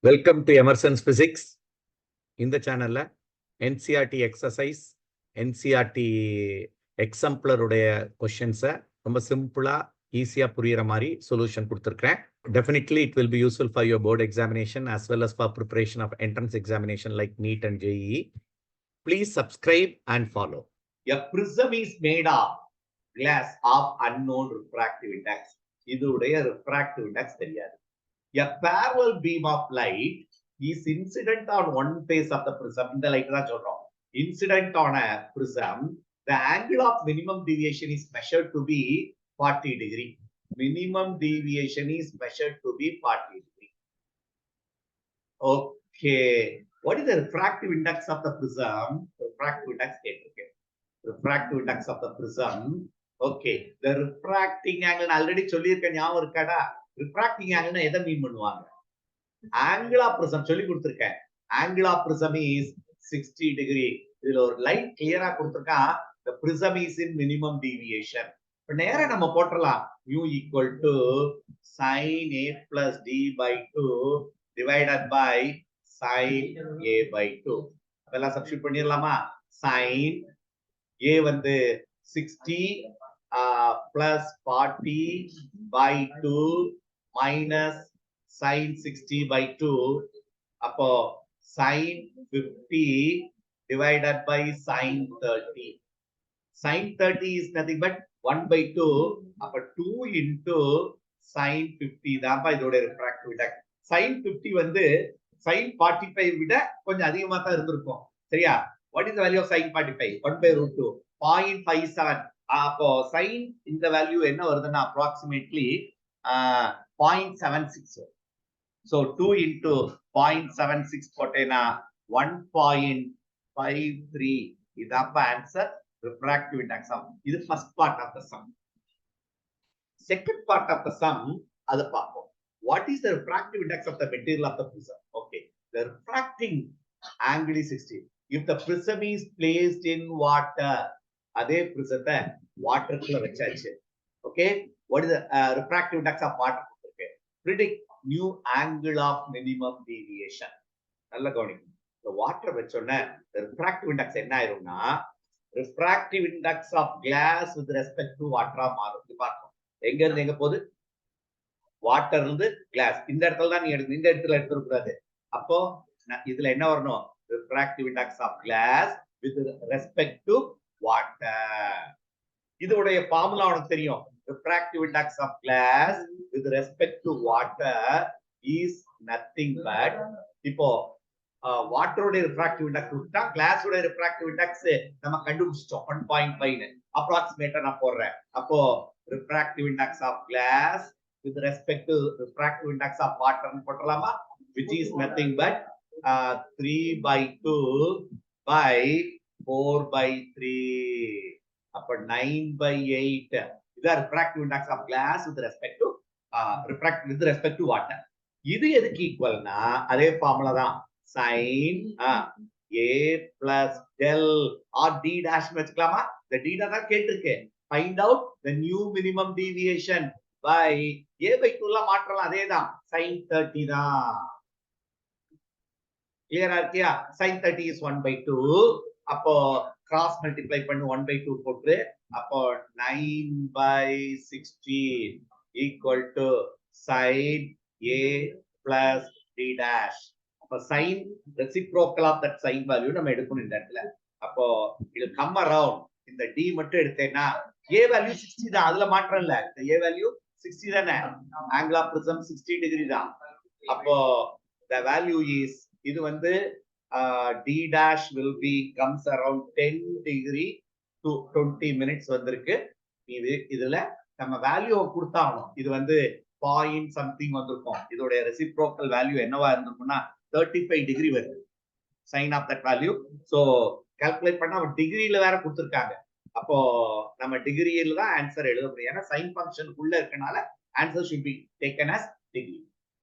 Welcome to Emerson's physics. இந்த சேனல்ல NCERT exercise, NCERT எக்ஸாம்பிளருடைய கொஸ்டின்ஸை ரொம்ப சிம்பிளா ஈஸியா புரியுற மாதிரி சொல்யூஷன் கொடுத்துருக்கேன். Definitely it will be useful for your board examination as well as for preparation of entrance examination like NEET and JEE. Please subscribe and follow. A prism is made of glass of unknown refractive index. இதுடைய refractive index தெரியாது. A parallel beam of light is incident on one face of the prism. இந்த light தான் சொல்றோம். Incident on a prism, the angle of minimum deviation is measured to be 40 degree. Minimum deviation is measured to be 40 degree. Okay. What is the refractive index of the prism? Refractive index, okay. Refractive index of the prism. Okay. The refracting angle, already சொல்லியிருக்கேன், ஞாபகம் இருக்காடா? Refracting angle எதை மீன் பண்ணுவாங்க? Angle of prism சொல்லி கொடுத்திருக்கேன். Angle of prism is 60 degree. இதுல ஒரு line கிளியரா கொடுத்திருக்கான். The prism is in minimum deviation. இப்ப நேரா நம்ம போட்டுறலாம். mu equal to sin a plus d by 2 divided by sin a by 2. அதெல்லாம் சப்ஸ்டிட்யூட் பண்ணிரலாமா? sin a வந்து 60 plus 40 by 2 minus sin 60 by 2. அப்போ sin 50 divided by sin 30. Sin 30 is nothing but 1 by 2. அப்ப 2 into sin 50 தான்ப்பா இதோட refractive index. sin 50 வந்து sin 45 விட கொஞ்சம் அதிகமா தான் இருந்திருக்கும். சரியா? What is the value of sin 45? 1 by root 2. 0.57. அப்போ sin இந்த வேல்யூ என்ன வருதுன்னா approximately 0.76. So 2 into 0.76 போட்டேனா 1.53. இதாப்பா answer. Refractive index sum. This is first part of the sum. Second part of the sum, அது பார்ப்போம். What is the refractive index of the material of the prism? Okay. The refracting angle is 60. If the prism is placed in water, அதே prismத்தை waterக்குள்ள வச்சாச்சு. Okay. What is the refractive index of water? Okay. Predict new angle of minimum deviation. நல்ல கவனிக்கணும். இந்த water வச்சோன்னா refractive index என்ன ஆயிரும்னா refractive index of glass with respect to water மாறும். பார்ப்போம். எங்க இருந்து எங்க போகுது? வாட்டர் இருந்து கிளாஸ். இந்த இடத்துல தான் நீ எடுக்கணும், இந்த இடத்துல எடுத்துக்க கூடாது. அப்போ இதுல என்ன வரணும்? refractive index of glass with respect to water. இதோடைய ஃபார்முலா உனக்கு தெரியும். refractive index of glass with respect to water is nothing but, இப்போ வாட்டரோட ரிஃப்ராக்டிவ் இண்டெக்ஸ் கொடுத்தா கிளாஸோட ரிஃப்ராக்டிவ் இண்டெக்ஸ் நம்ம கண்டுபிடிச்சிட்டோம் 1.5 அப்ராக்சிமேட்டா நான் போடுறேன். அப்போ refractive index of glass with respect to refractive index of water போட்டலாமா? which is nothing but 3/2 by 4/3. அப்ப 9/8. இதான் refractive index of glass with respect to water. இது எதுக்கு ஈக்குவல்னா அதே ஃபார்முலா தான். sin a plus del or d dash வச்சுக்கலாமா? இந்த d தான் கேட்டிருக்கேன். find out the new minimum deviation by a by 2 ல மாற்றலாம். அதேதான் sin 30 தான். கிளியரா இருக்கியா? sin 30 is 1/2. அப்போ கிராஸ் மல்டிப்ளை பண்ணி 1/2 போட்டு அப்போ 9/16 equal to sin a plus d dash. sin reciprocal of that sin value நம்ம எடுக்கணும் இந்த இடத்துல. அப்போ இது come around இந்த d மட்டும் எடுத்தேன்னா a value 60 தான், அதுல மாற்றம் இல்ல. இந்த a value 60 தானே. angle of prism 60 degree தான். அப்போ the value is, இது வந்து d dash will be comes around 10 degree to 20 minutes வந்திருக்கு. இதுல நம்ம வேல்யூ கொடுத்தாகணும். இது வந்து பாயிண்ட் சம்திங் வந்திருக்கும். இதோட ரெசிப்ரோக்கல் வேல்யூ என்னவா இருந்திருக்கும்னா 35 டிகிரி வருது sine of that value. So calculate பண்ணா டிகிரியில வேற கொடுத்திருக்காங்க. அப்போ நம்ம டிகிரியில தான் ஆன்சர் எழுத முடியும். ஏன்னா சைன் ஃபங்க்ஷனுக்குள்ள இருக்கனால answer should be taken as degree.